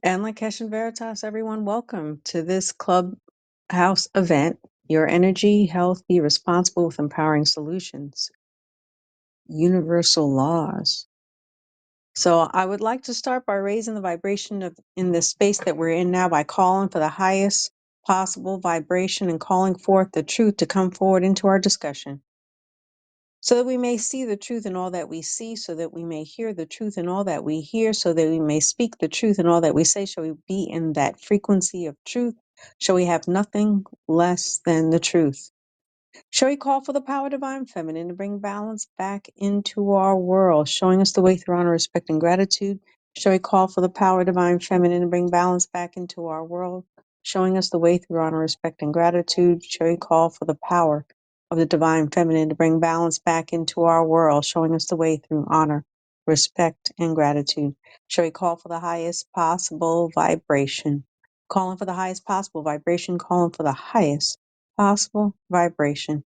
And Lakesh and Veritas, everyone, welcome to this Clubhouse event. Your energy, health, be responsible with empowering solutions, universal laws. So I would like to start by raising the vibration of in this space that we're in now by calling for the highest possible vibration and calling forth the truth to come forward into our discussion. So that we may see the truth in all that we see, so that we may hear the truth in all that we hear, so that we may speak the truth in all that we say. Shall we be in that frequency of truth? Shall we have nothing less than the truth? Shall we call for the power divine feminine to bring balance back into our world, showing us the way through honor, respect, and gratitude? Shall we call for the power divine feminine to bring balance back into our world, showing us the way through honor, respect, and gratitude? Shall we call for the power of the divine feminine to bring balance back into our world, showing us the way through honor, respect, and gratitude? Shall we call for the highest possible vibration? Calling for the highest possible vibration, calling for the highest possible vibration.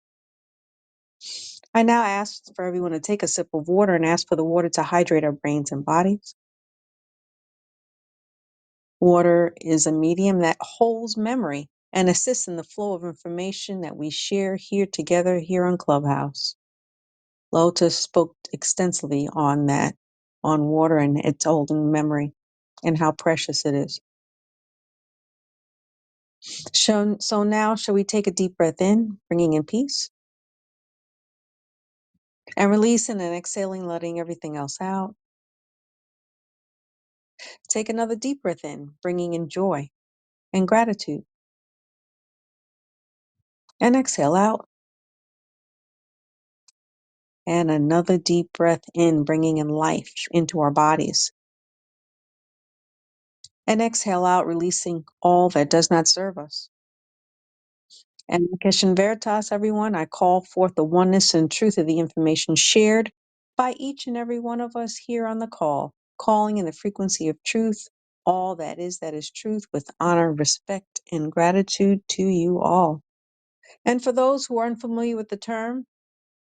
I now ask for everyone to take a sip of water and ask for the water to hydrate our brains and bodies. Water is a medium that holds memory and assists in the flow of information that we share here together here on Clubhouse. Lotus spoke extensively on that, on water and its holding memory and how precious it is. So now, shall we take a deep breath in, bringing in peace, and releasing and exhaling, letting everything else out. Take another deep breath in, bringing in joy and gratitude. And exhale out. And another deep breath in, bringing in life into our bodies. And exhale out, releasing all that does not serve us. And Kishan Veritas, everyone, I call forth the oneness and truth of the information shared by each and every one of us here on the call, calling in the frequency of truth, all that is truth, with honor, respect, and gratitude to you all. And for those who are unfamiliar with the term,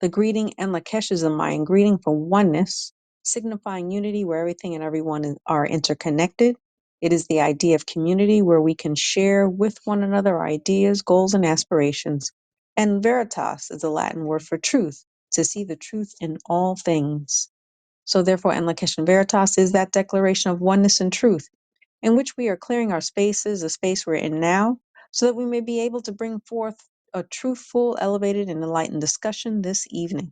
the greeting and Lakesh is a Mayan greeting for oneness, signifying unity where everything and everyone are interconnected. It is the idea of community where we can share with one another ideas, goals, and aspirations. And veritas is a Latin word for truth, to see the truth in all things. So therefore, and Lakesh and veritas is that declaration of oneness and truth, in which we are clearing our spaces, the space we're in now, so that we may be able to bring forth a truthful, elevated, and enlightened discussion this evening,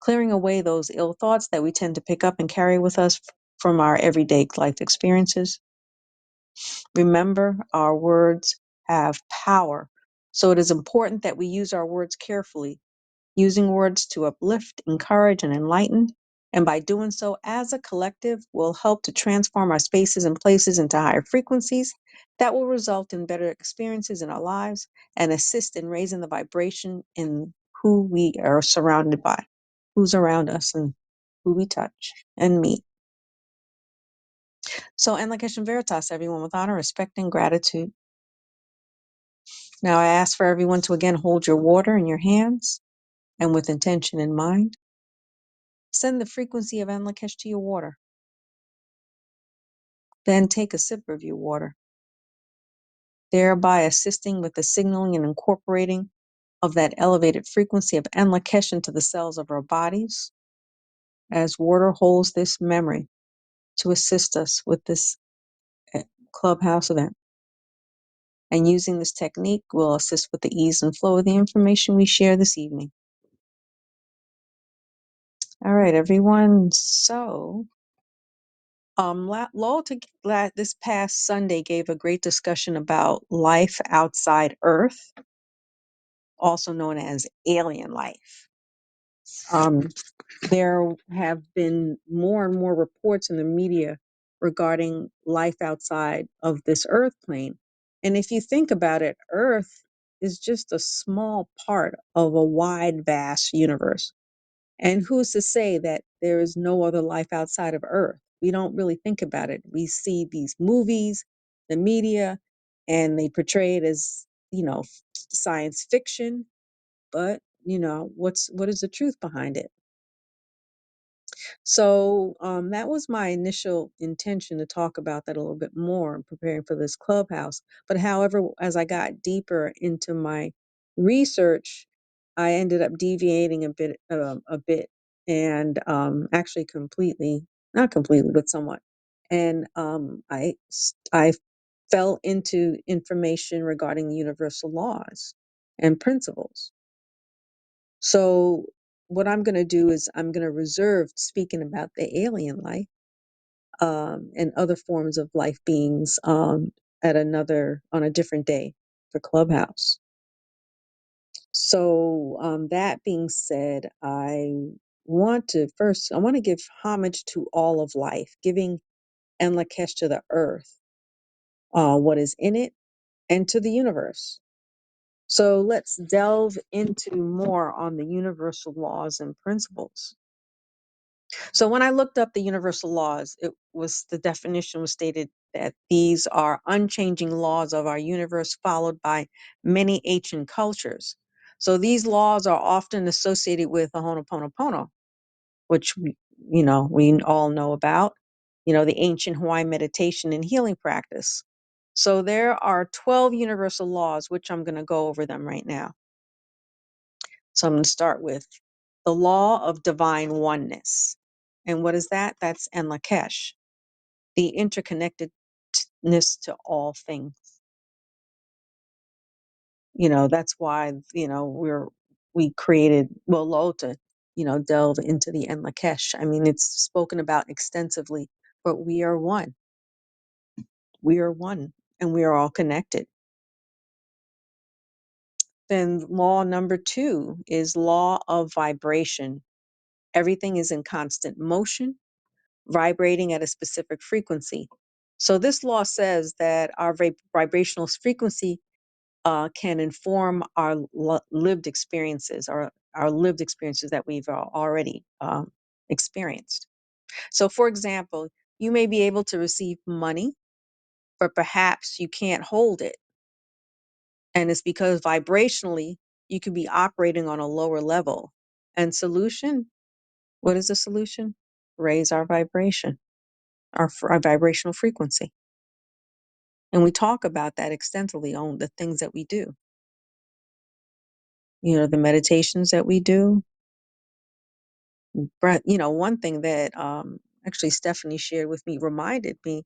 clearing away those ill thoughts that we tend to pick up and carry with us from our everyday life experiences. Remember, our words have power, so it is important that we use our words carefully, using words to uplift, encourage, and enlighten. And by doing so, as a collective, will help to transform our spaces and places into higher frequencies that will result in better experiences in our lives and assist in raising the vibration in who we are surrounded by, who's around us, and who we touch and meet. So, and Lakesh and Veritas, everyone, with honor, respect, and gratitude. Now, I ask for everyone to again hold your water in your hands and with intention in mind. Send the frequency of Enlakesh to your water. Then take a sip of your water, thereby assisting with the signaling and incorporating of that elevated frequency of Enlakesh into the cells of our bodies, as water holds this memory to assist us with this Clubhouse event. And using this technique will assist with the ease and flow of the information we share this evening. All right, everyone. So, this past Sunday gave a great discussion about life outside Earth, also known as alien life. Um, there have been more and more reports in the media regarding life outside of this Earth plane. And if you think about it, Earth is just a small part of a wide, vast universe. And who's to say that there is no other life outside of Earth? We don't really think about it. We see these movies, the media, and they portray it as, science fiction. But, what is the truth behind it? So that was my initial intention to talk about that a little bit more in preparing for this clubhouse. But however, as I got deeper into my research, I ended up deviating a bit, and actually completely, not completely, but somewhat. And I fell into information regarding the universal laws and principles. So what I'm going to do is I'm going to reserve speaking about the alien life and other forms of life beings on a different day for Clubhouse. So that being said, I want to give homage to all of life, giving En Lakesh to the earth, what is in it, and to the universe. So let's delve into more on the universal laws and principles. So when I looked up the universal laws, the definition was stated that these are unchanging laws of our universe followed by many ancient cultures. So these laws are often associated with the Ho'oponopono, which we all know about, the ancient Hawaiian meditation and healing practice. So there are 12 universal laws, which I'm going to go over them right now. So I'm going to start with the law of divine oneness. And what is that? That's En Lakesh, the interconnectedness to all things. That's why, we created Lo to, delve into the En Lakesh. I mean, it's spoken about extensively, but we are one. We are one, and we are all connected. Then law number 2 is law of vibration. Everything is in constant motion, vibrating at a specific frequency. So this law says that our vibrational frequency can inform our lived experiences, or our lived experiences that we've already experienced. So, for example, you may be able to receive money, but perhaps you can't hold it. And it's because vibrationally, you could be operating on a lower level. And solution, what is the solution? Raise our vibration, our vibrational frequency. And we talk about that extensively on the things that we do. The meditations that we do, breath. One thing that actually Stephanie shared with me reminded me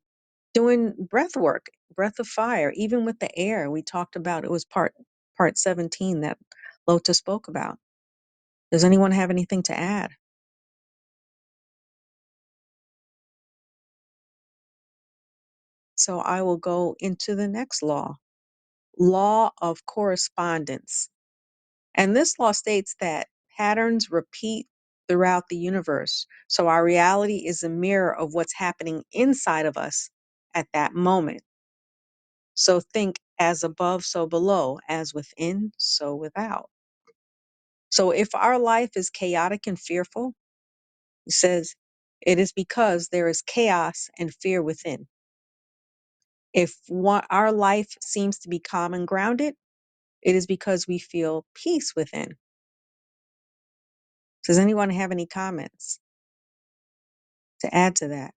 doing breath work, breath of fire, even with the air. We talked about it was part 17 that Lota spoke about. Does anyone have anything to add? So I will go into the next law of correspondence. And this law states that patterns repeat throughout the universe. So our reality is a mirror of what's happening inside of us at that moment. So think as above, so below, as within, so without. So if our life is chaotic and fearful, he says, it is because there is chaos and fear within. If our life seems to be calm and grounded, it is because we feel peace within. Does anyone have any comments to add to that?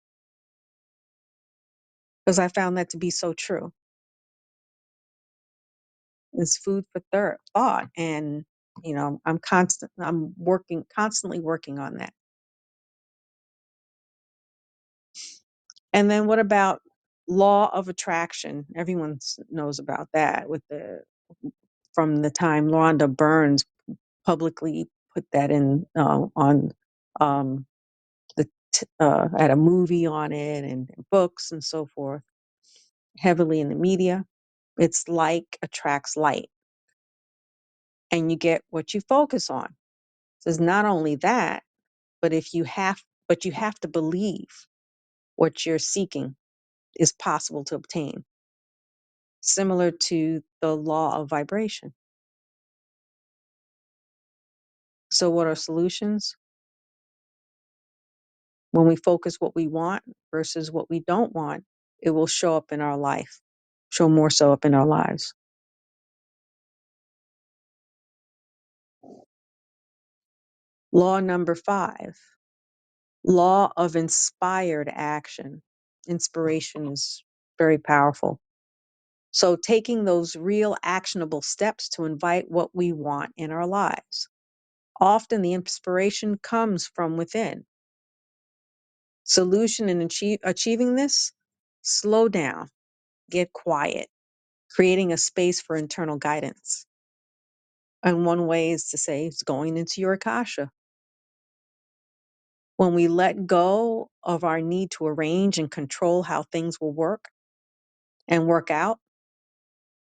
Because I found that to be so true. It's food for thought, and I'm constantly working on that. And then what about law of attraction? Everyone knows about that from the time Rhonda Burns publicly put that in on um, at a movie on it, and books and so forth, heavily in the media. It's like attracts like, and you get what you focus on. So it's not only that, but you have to believe what you're seeking is possible to obtain. Similar to the law of vibration. So what are solutions? When we focus what we want versus what we don't want, it will show up in our life, show more so up in our lives. Law number 5. Law of inspired action. Inspiration is very powerful. So taking those real actionable steps to invite what we want in our lives. Often the inspiration comes from within. Solution in achieving this, slow down, get quiet, creating a space for internal guidance. And one way is to say it's going into your Akasha. When we let go of our need to arrange and control how things will work and work out,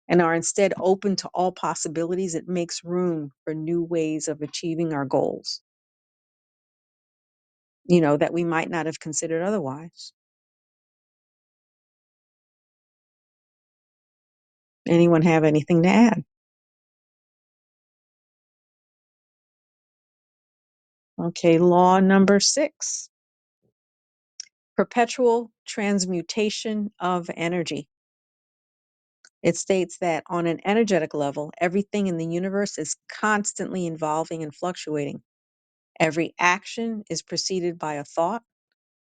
and are instead open to all possibilities, it makes room for new ways of achieving our goals, that we might not have considered otherwise. Anyone have anything to add? Okay, law number 6, perpetual transmutation of energy. It states that on an energetic level, everything in the universe is constantly evolving and fluctuating. Every action is preceded by a thought,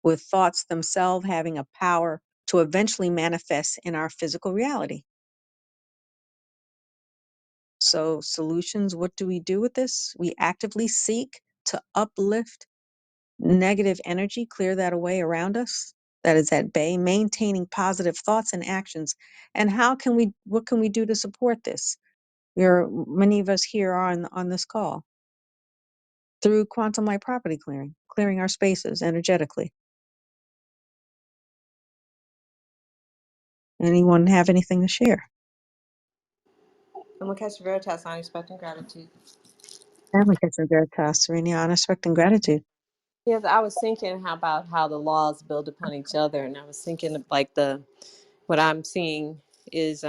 with thoughts themselves having a power to eventually manifest in our physical reality. So, solutions, what do we do with this? We actively seek to uplift negative energy, clear that away around us that is at bay, maintaining positive thoughts and actions. And what can we do to support this? Many of us here are on this call through quantum light property clearing, clearing our spaces energetically. Anyone have anything to share? I'm gonna catch Veritas on expecting gratitude. Advocates Veritas, Serene, respect and gratitude. Yes, I was thinking about how the laws build upon each other, and I was thinking of like what I'm seeing is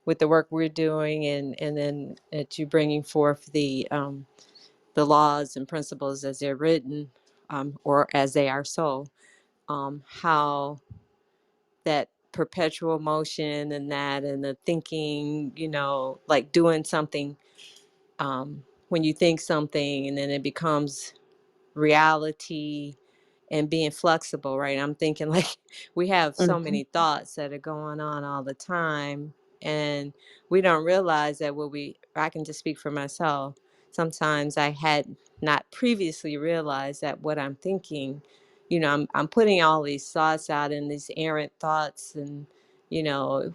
with the work we're doing, and then that you bringing forth the laws and principles as they're written, or as they are so, how that perpetual motion and that and the thinking, like doing something, when you think something and then it becomes reality, and being flexible, right? I'm thinking like we have so Hmm. many thoughts that are going on all the time, and we don't realize that I can just speak for myself. Sometimes I had not previously realized that what I'm thinking, I'm putting all these thoughts out, and these errant thoughts, and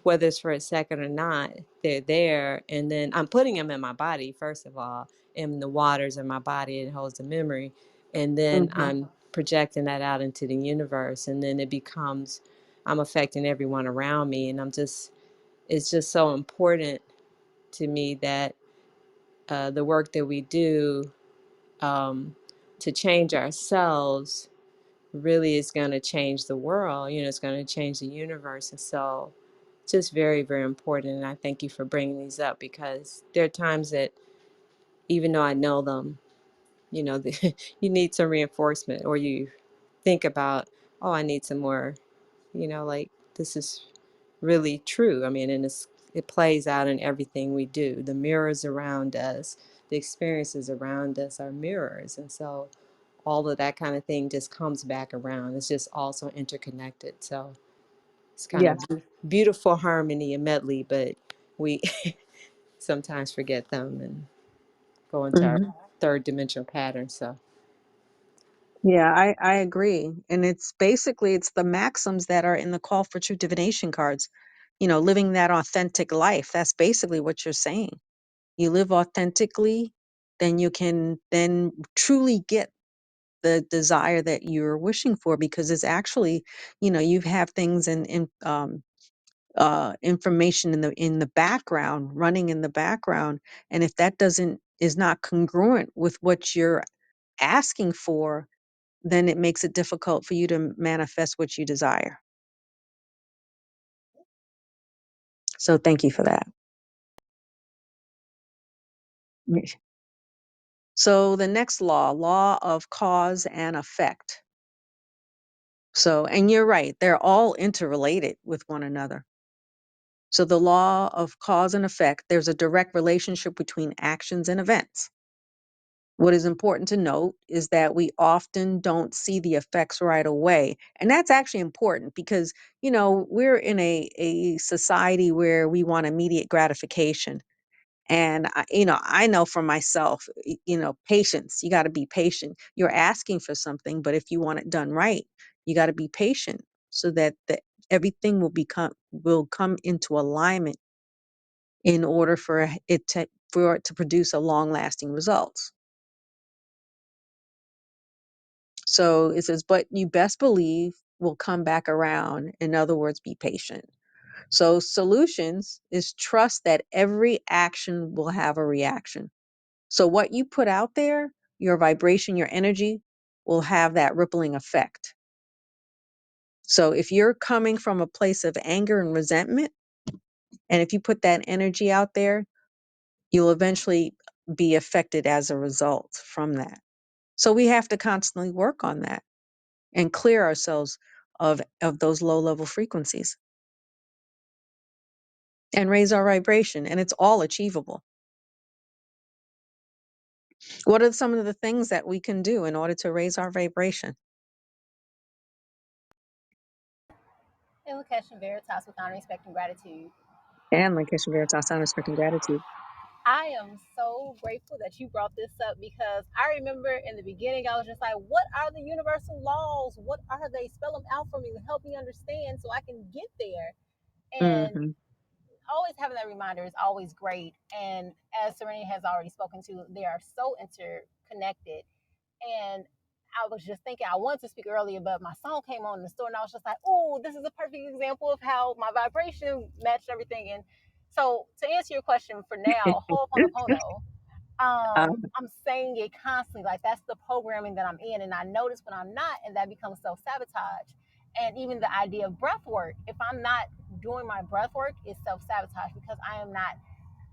whether it's for a second or not, they're there, and then I'm putting them in my body first of all, in the waters of my body. It holds a memory, and then Hmm. I'm projecting that out into the universe, and then I'm affecting everyone around me, and it's just so important to me that the work that we do, um, to change ourselves, really is going to change the world. It's going to change the universe, and so just very, very important. And I thank you for bringing these up, because there are times that even though I know them, you need some reinforcement, or you think about, oh, I need some more, like this is really true. I mean, and it plays out in everything we do. The mirrors around us, the experiences around us are mirrors. And so all of that kind of thing just comes back around. It's just also interconnected. So it's kind of Yes. beautiful harmony and medley, but we sometimes forget them and go into our Hmm. third dimensional pattern. So Yeah, I agree. And it's the maxims that are in the call for true divination cards. Living that authentic life. That's basically what you're saying. You live authentically, then you can then truly get the desire that you're wishing for, because it's actually, you have things in information in the background, running in the background. And if that doesn't is not congruent with what you're asking for, then it makes it difficult for you to manifest what you desire. So thank you for that. So the next law of cause and effect. So, and you're right, they're all interrelated with one another. So the law of cause and effect, there's a direct relationship between actions and events. What is important to note is that we often don't see the effects right away. And that's actually important because, we're in a society where we want immediate gratification. And I know for myself, patience. You got to be patient. You're asking for something, but if you want it done right, you got to be patient so that everything will come into alignment in order for it to produce a long lasting results. So it says, but you best believe will come back around. In other words, be patient. So solutions is trust that every action will have a reaction. So what you put out there, your vibration, your energy will have that rippling effect. So if you're coming from a place of anger and resentment, and if you put that energy out there, you'll eventually be affected as a result from that. So we have to constantly work on that and clear ourselves of those low level frequencies and raise our vibration. And it's all achievable. What are some of the things that we can do in order to raise our vibration? Invocation Veritas with honor, respect, and gratitude. And like Krishna Veritas, honor, respect, and gratitude. I am so grateful that you brought this up because I remember in the beginning I was just like, what are the universal laws? What are they? Spell them out for me to help me understand so I can get there. And Mm-hmm. always having that reminder is always great. And as Serenity has already spoken to, they are so interconnected. And I was just thinking, I wanted to speak earlier, but my song came on in the store, and I was just like, "Oh, this is a perfect example of how my vibration matched everything." And so, to answer your question for now, Ho'oponopono, I'm saying it constantly, like that's the programming that I'm in, and I notice when I'm not, and that becomes self sabotage. And even the idea of breath work, if I'm not doing my breath work, is self sabotage because I am not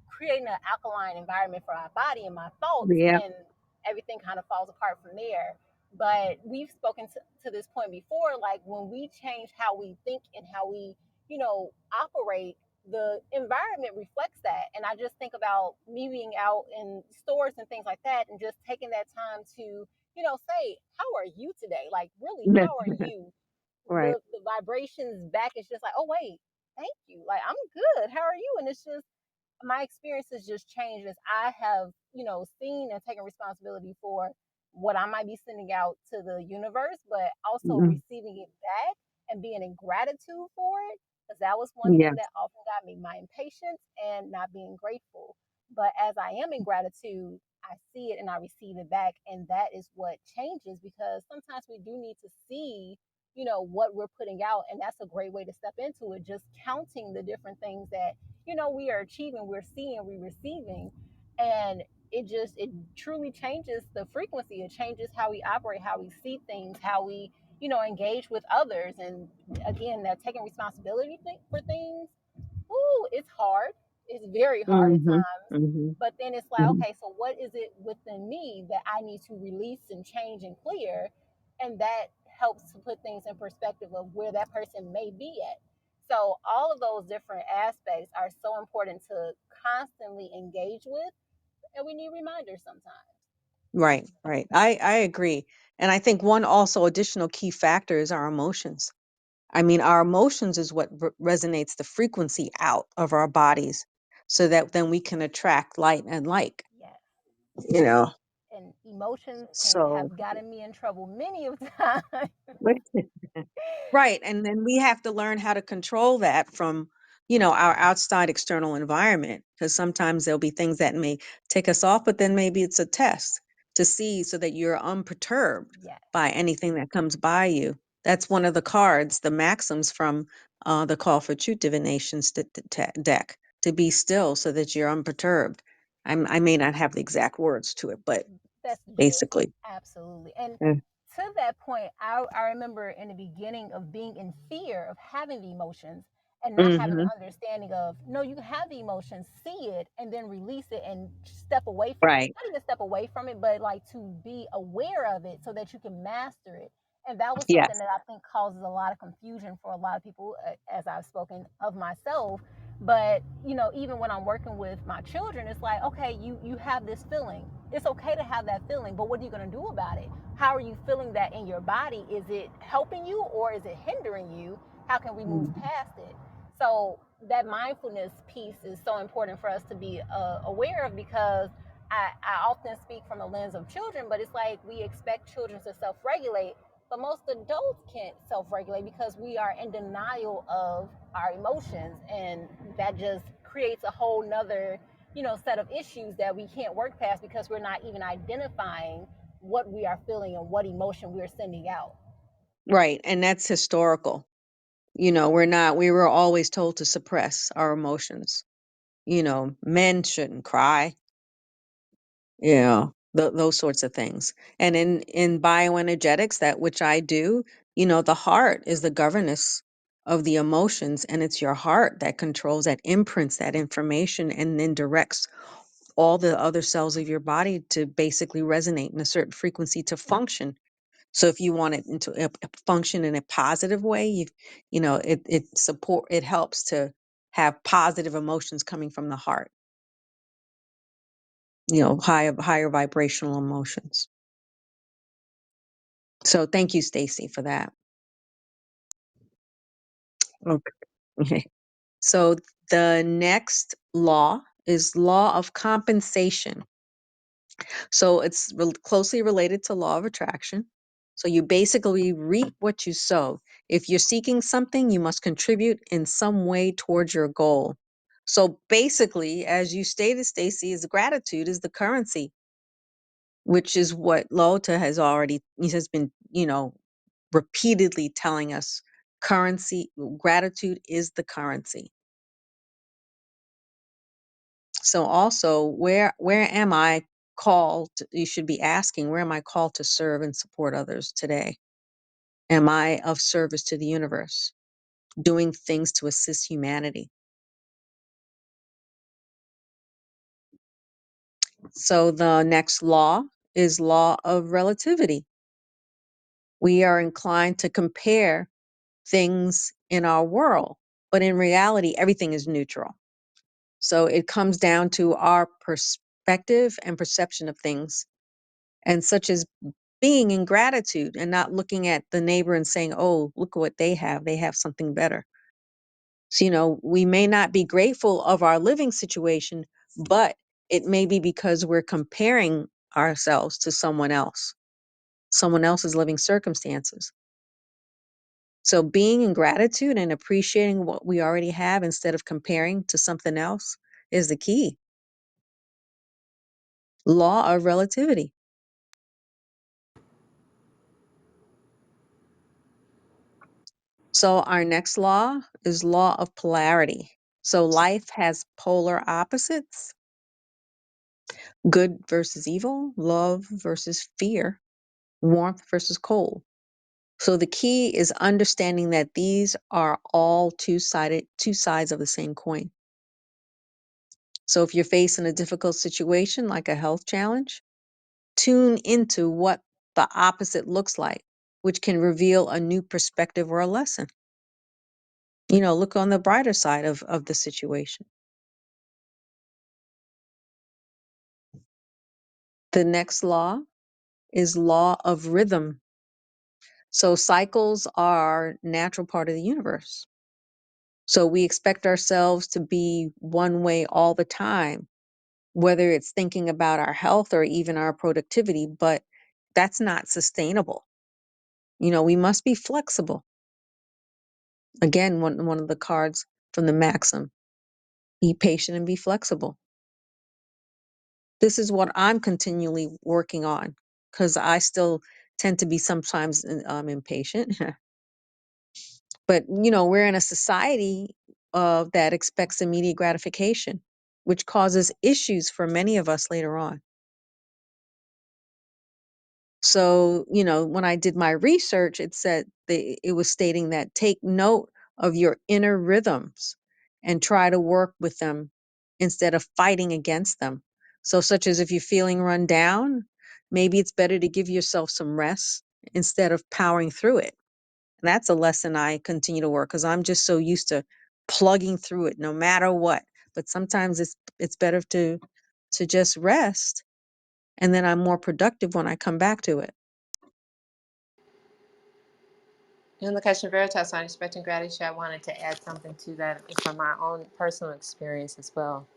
creating an alkaline environment for my body and my thoughts, Yeah. and everything kind of falls apart from there. But we've spoken to this point before, like when we change how we think and how we, operate, the environment reflects that. And I just think about me being out in stores and things like that, and just taking that time to, say, how are you today? Like, really, how are you? Right. The vibrations back is just like, oh, wait, thank you. Like, I'm good. How are you? And it's just, my experiences just changed as I have, seen and taken responsibility for what I might be sending out to the universe, but also Mm-hmm. receiving it back and being in gratitude for it. Because that was one thing Yes. that often got me, my impatience and not being grateful. But as I am in gratitude, I see it and I receive it back. And that is what changes, because sometimes we do need to see, what we're putting out. And that's a great way to step into it, just counting the different things that we are achieving, we're seeing, we're receiving. And it truly changes the frequency. It changes how we operate, how we see things, how we, engage with others. And again, that taking responsibility for things, ooh, it's hard. It's very hard at Mm-hmm. times. Mm-hmm. But then it's like, Mm-hmm. okay, so what is it within me that I need to release and change and clear? And that helps to put things in perspective of where that person may be at. So all of those different aspects are so important to constantly engage with. And we need reminders sometimes. Right. Right. I agree. And I think one also additional key factor is our emotions. I mean, our emotions is what resonates the frequency out of our bodies so that then we can attract light and like, Yes. you know. And emotions can So, have gotten me in trouble many of times. right. And then we have to learn how to control that from, our outside external environment. Because sometimes there'll be things that may take us off, but then maybe it's a test to see so that you're unperturbed Yes. by anything that comes by you. That's one of the cards, the maxims from the Call for Truth Divination deck, to be still so that you're unperturbed. I may not have the exact words to it, but That's the gist. basically. Absolutely. And Yeah. to that point, I remember in the beginning of being in fear of having the emotions and not having the Hmm. understanding of, no, you can have the emotions, see it, and then release it and step away. Right. Not even step away from it, but like to be aware of it so that you can master it. And that was something Yes. that I think causes a lot of confusion for a lot of people, as I've spoken of myself, But even when I'm working with my children, it's like, okay, you have this feeling. It's okay to have that feeling, but what are you going to do about it? How are you feeling that in your body? Is it helping you or is it hindering you? How can we move Mhm. past it? So that mindfulness piece is so important for us to be aware of, because I often speak from the lens of children, but it's like we expect children to self-regulate, but most adults can't self-regulate because we are in denial of our emotions, and that just creates a whole nother set of issues that we can't work past because we're not even identifying what we are feeling and what emotion we're sending out. Right. And that's historical. We were always told to suppress our emotions. Men shouldn't cry, those sorts of things. And in bioenergetics, that which I do, the heart is the governess of the emotions, and it's your heart that controls, that imprints that information and then directs all the other cells of your body to basically resonate in a certain frequency to function. So if you want it into a function in a positive way, it helps to have positive emotions coming from the heart, higher vibrational emotions. So thank you, Stacy, for that. Okay. So the next law is law of compensation. So it's closely related to law of attraction. So you basically reap what you sow. If you're seeking something, you must contribute in some way towards your goal. So basically, as you stated, Stacy, is gratitude is the currency, which is what Lota he has been, repeatedly telling us. Gratitude is the currency. So also, where am I called? You should be asking, where am I called to serve and support others today? Am I of service to the universe, doing things to assist humanity? So the next law is law of relativity. We are inclined to compare things in our world, but in reality, everything is neutral. So it comes down to our perspective and perception of things, and such as being in gratitude and not looking at the neighbor and saying, oh, look at what they have. They have something better. So, we may not be grateful of our living situation, but it may be because we're comparing ourselves to someone else's living circumstances. So being in gratitude and appreciating what we already have instead of comparing to something else is the key. Law of relativity. So our next law is law of polarity. So life has polar opposites, good versus evil, love versus fear, warmth versus cold. So the key is understanding that these are all two sides of the same coin. So if you're facing a difficult situation like a health challenge, tune into what the opposite looks like, which can reveal a new perspective or a lesson. Look on the brighter side of the situation. The next law is law of rhythm. So cycles are natural part of the universe. So we expect ourselves to be one way all the time, whether it's thinking about our health or even our productivity, but that's not sustainable. We must be flexible. Again, one of the cards from the maxim, be patient and be flexible. This is what I'm continually working on because I still tend to be sometimes impatient. But, we're in a society that expects immediate gratification, which causes issues for many of us later on. So, when I did my research, it was stating that take note of your inner rhythms and try to work with them instead of fighting against them. So, such as if you're feeling run down, maybe it's better to give yourself some rest instead of powering through it. And that's a lesson I continue to work because I'm just so used to plugging through it no matter what. But sometimes it's better to just rest, and then I'm more productive when I come back to it. In the question Veritas on expecting gratitude, I wanted to add something to that from my own personal experience as well.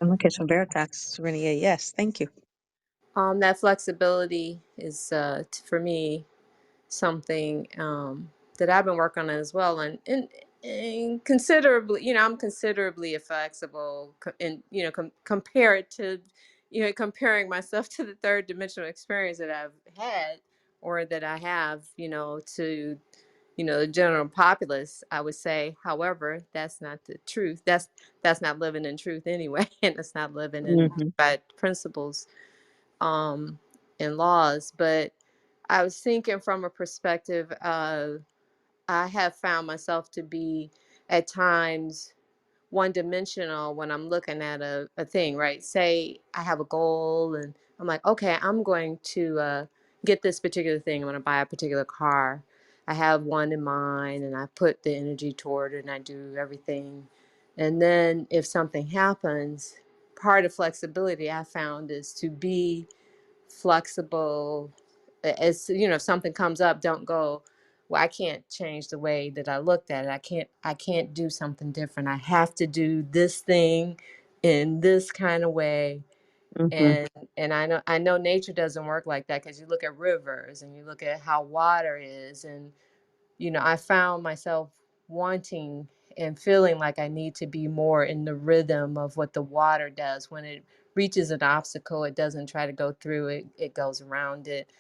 Communication Veritas, Renia, yes, thank you. That flexibility is, for me, something that I've been working on as well, and considerably, I'm considerably flexible, and compared to, comparing myself to the third dimensional experience that I've had, or that I have, to the general populace, I would say. However, that's not the truth. That's not living in truth anyway, and it's not living in Hmm. by principles and laws. But I was thinking from a perspective of, I have found myself to be at times one dimensional when I'm looking at a thing, right? Say I have a goal and I'm like, okay, I'm going to get this particular thing. I'm going to buy a particular car. I have one in mind and I put the energy toward it and I do everything. And then if something happens, part of flexibility I found is to be flexible. As if something comes up, don't go, well, I can't change the way that I looked at it. I can't do something different. I have to do this thing in this kind of way. Hmm. And I know nature doesn't work like that, because you look at rivers and you look at how water is, and I found myself wanting and feeling like I need to be more in the rhythm of what the water does. When it reaches an obstacle, it doesn't try to go through it, it goes around it,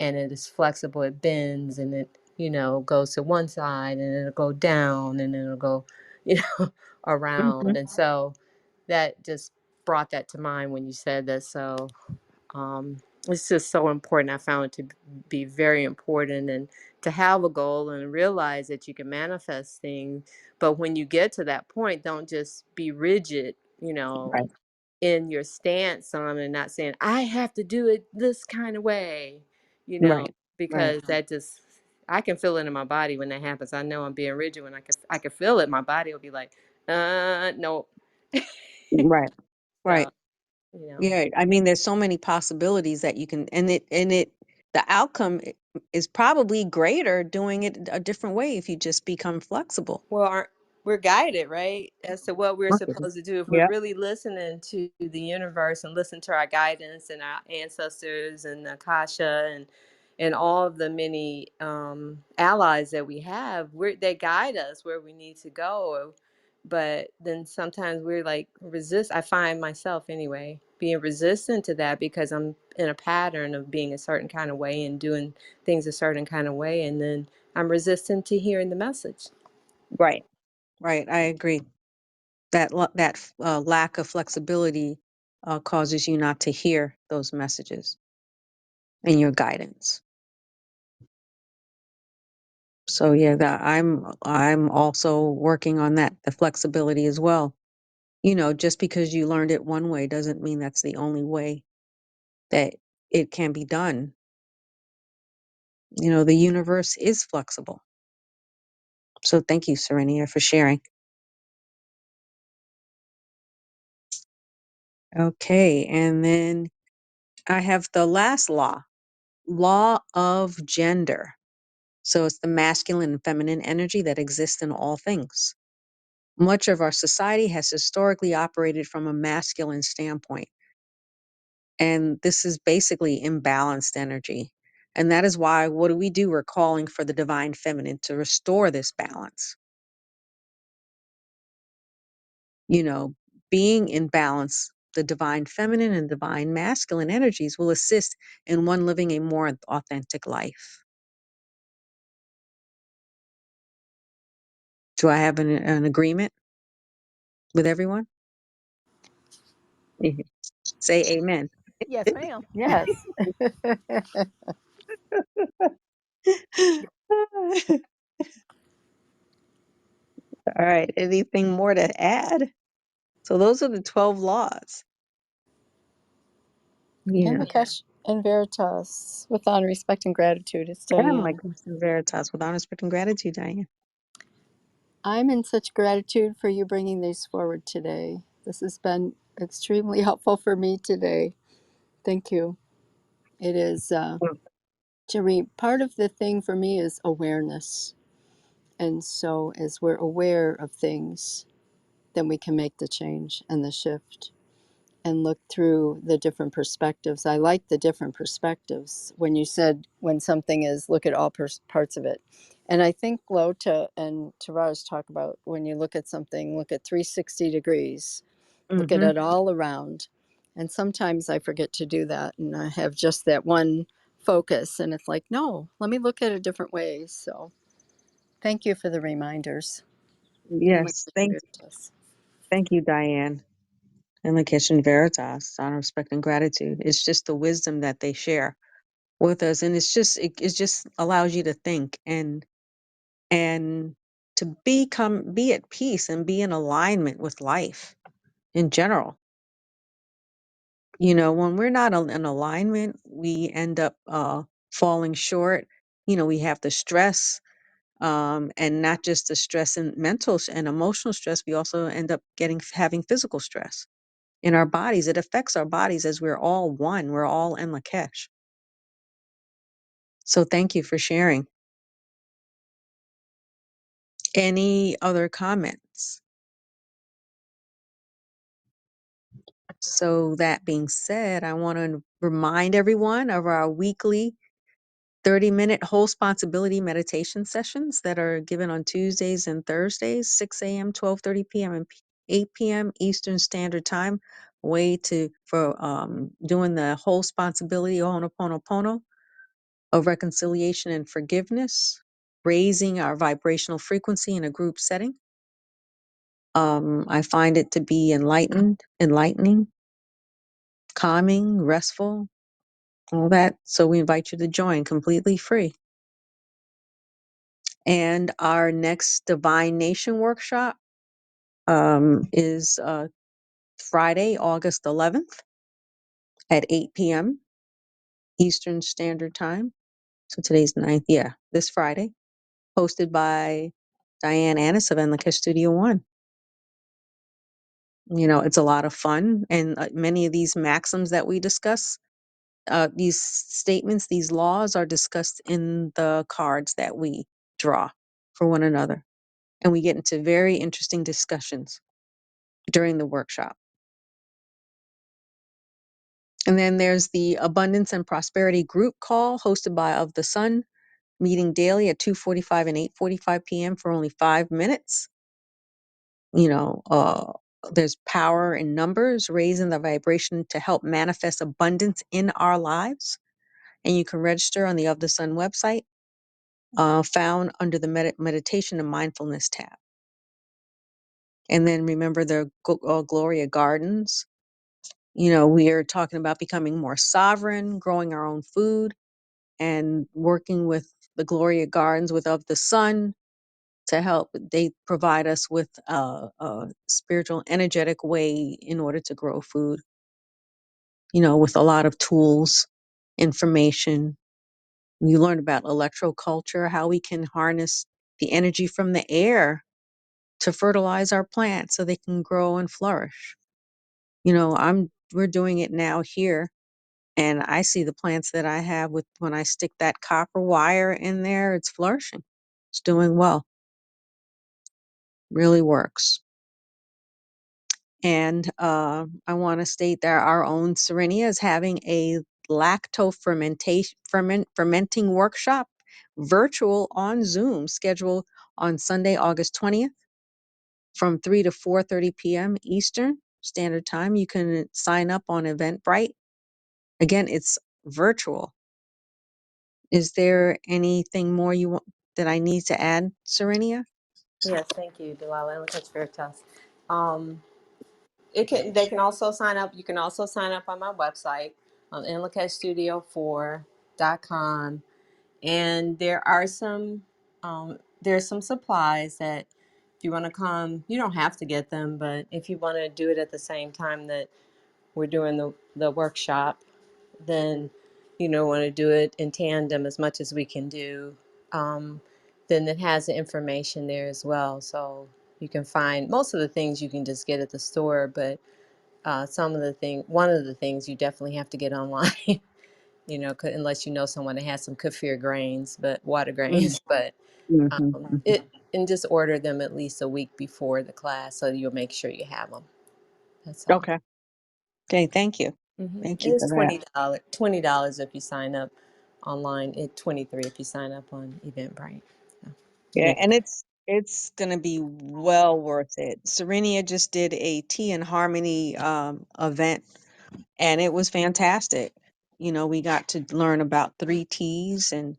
and it is flexible. It bends and it, goes to one side and it'll go down and it'll go, you know, Hmm. around. And so that just brought that to mind when you said that. So it's just so important. I found it to be very important, and to have a goal and realize that you can manifest things. But when you get to that point, don't just be rigid, Right, in your stance on, and not saying, I have to do it this kind of way, right, right, because that just, I can feel it in my body when that happens. I know I'm being rigid when I can feel it. My body will be like, no. right, So, right. Yeah, I mean, there's so many possibilities that you can, the outcome is probably greater doing it a different way if you just become flexible. well, we're guided, right, as to what we're Okay. supposed to do. If we're Yeah. really listening to the universe and listen to our guidance and our ancestors and Akasha and all of the many allies that we have, they guide us where we need to go. But then sometimes we're like I find myself anyway being resistant to that, because I'm in a pattern of being a certain kind of way and doing things a certain kind of way, and then I'm resistant to hearing the message. Right, right. I agree. That lack of flexibility causes you not to hear those messages and your guidance. So yeah, I'm also working on that, the flexibility as well. Just because you learned it one way doesn't mean that's the only way that it can be done. The universe is flexible. So thank you, Serenia, for sharing. Okay, and then I have the last law of gender. So it's the masculine and feminine energy that exists in all things. Much of our society has historically operated from a masculine standpoint, and this is basically imbalanced energy. And that is why, what do? We're calling for the divine feminine to restore this balance. you know, Being in balance, the divine feminine and divine masculine energies will assist in one living a more authentic life. Do I have an agreement with everyone? Mhm. Say amen. Yes, ma'am. Yes. All right. Anything more to add? So those are the 12 laws. Yeah. Invocation and Veritas, with honor, respect, and gratitude. It's And like Diane. Veritas, with honor, respect, and gratitude, Diane. I'm in such gratitude for you bringing these forward today. This has been extremely helpful for me today. Thank you. It is, Jerry, part of the thing for me is awareness. And so as we're aware of things, then we can make the change and the shift and look through the different perspectives. I like the different perspectives when you said when something is look at all parts of it. And I think Lota and Taraz talk about when you look at something, look at 360 degrees, look at Mm-hmm. it all around. And sometimes I forget to do that and I have just that one focus and it's like, no, let me look at it different ways. So thank you for the reminders. And like Yes, thank you, Diane. In the Kitchen Veritas, honor, respect, and gratitude. It's just the wisdom that they share with us, and it just allows you to think and to be at peace and be in alignment with life in general. You know, when we're not in alignment, we end up falling short. You know, we have the stress, and not just the stress and mental and emotional stress. We also end up having physical stress in our bodies. It affects our bodies as we're all one. We're all in Lakesh. So thank you for sharing. Any other comments? So that being said, I want to remind everyone of our weekly 30-minute whole responsibility meditation sessions that are given on Tuesdays and Thursdays, 6 a.m., 12:30 p.m., and 8 p.m. Eastern Standard Time. Way for doing the whole responsibility, Ho'oponopono, of reconciliation and forgiveness, raising our vibrational frequency in a group setting. I find it to be enlightening, calming, restful, all that. So we invite you to join completely free. And our next Divine Nation workshop is Friday, August 11th at 8 p.m. Eastern Standard Time. So today's 9th. Yeah, this Friday, hosted by Diane Annis of Lakesh Studio One. You know, it's a lot of fun. And many of these maxims that we discuss, these statements, these laws are discussed in the cards that we draw for one another. And we get into very interesting discussions during the workshop. And then there's the Abundance and Prosperity group call hosted by Of the Sun, meeting daily at 2:45 and 8:45 p.m. for only 5 minutes. You know, there's power in numbers, raising the vibration to help manifest abundance in our lives. And you can register on the Of the Sun website, found under the meditation and mindfulness tab. And then remember the Gloria Gardens. You know, we are talking about becoming more sovereign, growing our own food, and working with the Gloria Gardens with Of the Sun to help. They provide us with a spiritual, energetic way in order to grow food, you know, with a lot of tools, information. You learn about electroculture, how we can harness the energy from the air to fertilize our plants so they can grow and flourish. You know, we're doing it now here, and I see the plants that I have with when I stick that copper wire in there, it's flourishing. It's doing well. Really works. And I want to state that our own Serenia is having a fermenting workshop, virtual on Zoom, scheduled on Sunday, August 20th from 3 to 4:30 p.m. Eastern Standard Time. You can sign up on Eventbrite. Again, it's virtual. Is there anything more you want that I need to add, Serenia? Yes, thank you, Delilah. And Coach Veritas. They can also sign up. You can also sign up on my website, inlakeshstudio4.com. And there's some supplies that if you want to come, you don't have to get them, but if you want to do it at the same time that we're doing the workshop, then want to do it in tandem as much as we can do. then it has the information there as well. So you can find most of the things you can just get at the store, but one of the things you definitely have to get online. Unless you know someone that has some kefir grains, but water grains, but Mm-hmm. it and just order them at least a week before the class, so you'll make sure you have them. That's all. Okay. Okay. Thank you. Thank you It's for that. $20 if you sign up online. It 23 if you sign up on Eventbrite. So you Yeah, make it. and it's gonna be well worth it. Serenia just did a Tea and Harmony event, and it was fantastic. We got to learn about three T's and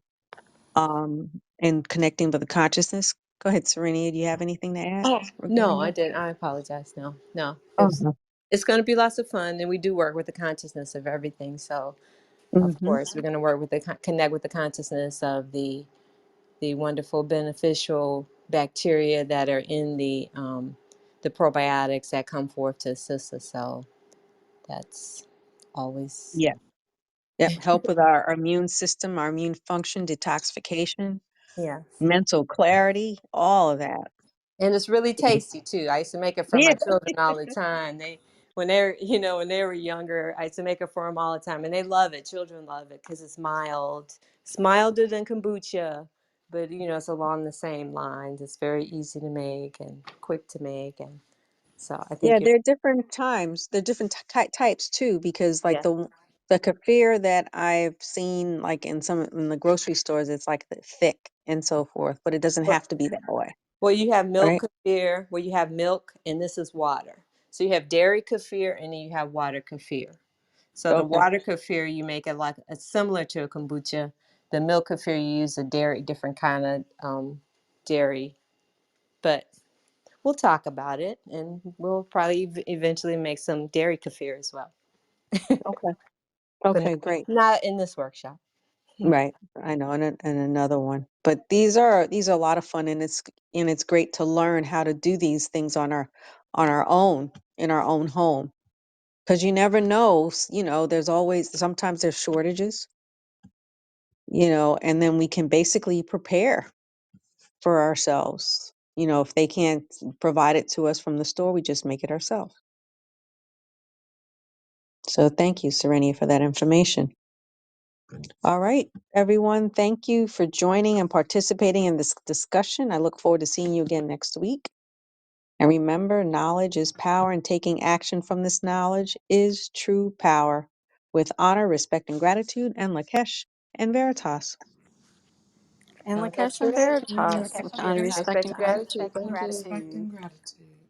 connecting with the consciousness. Go ahead, Serenia. Do you have anything to add Oh no, regarding I that? didn't. I apologize. No. Oh, no. It's going to be lots of fun, and we do work with the consciousness of everything. So, of Mm-hmm. course, we're going to work with connect with the consciousness of the wonderful beneficial bacteria that are in the probiotics that come forth to assist us. So that's always Yeah. Yep. Help with our immune system, our immune function, detoxification, yeah. mental clarity, all of that. And it's really tasty too. I used to make it for Yeah. my children all the time. When they were younger, I used to make it for them all the time, and they love it. Children love it because it's mild. It's milder than kombucha, but it's along the same lines. It's very easy to make and quick to make, and so I Yeah, think you're there are different times. There are different types too, because like yeah. the kefir that I've seen like in the grocery stores, it's like the thick and so forth, but it doesn't Well, have to be that way, well, you have milk right? kefir, where you have milk, and this is water. So you have dairy kefir, and then you have water kefir. So the Okay. water kefir, you make it like it's similar to a kombucha. The milk kefir, you use a dairy, different kind of dairy. But we'll talk about it, and we'll probably eventually make some dairy kefir as well. Okay. But Okay, great. not in this workshop. Right. I know, and another one. But these are a lot of fun, and it's great to learn how to do these things on our own in our own home, because you never know. There's always sometimes there's shortages, and then we can basically prepare for ourselves. If they can't provide it to us from the store, we just make it ourselves. So thank you, Serenia, for that information. All right, everyone. Thank you for joining and participating in this discussion. I look forward to seeing you again next week. And remember, knowledge is power, and taking action from this knowledge is true power. With honor, respect, and gratitude, and Lakesh and Veritas. And That's Lakesh and it. And Veritas Lakesh with and honor, Veritas respect, Respect with and and honor, gratitude. gratitude. respect, and Thank you. gratitude.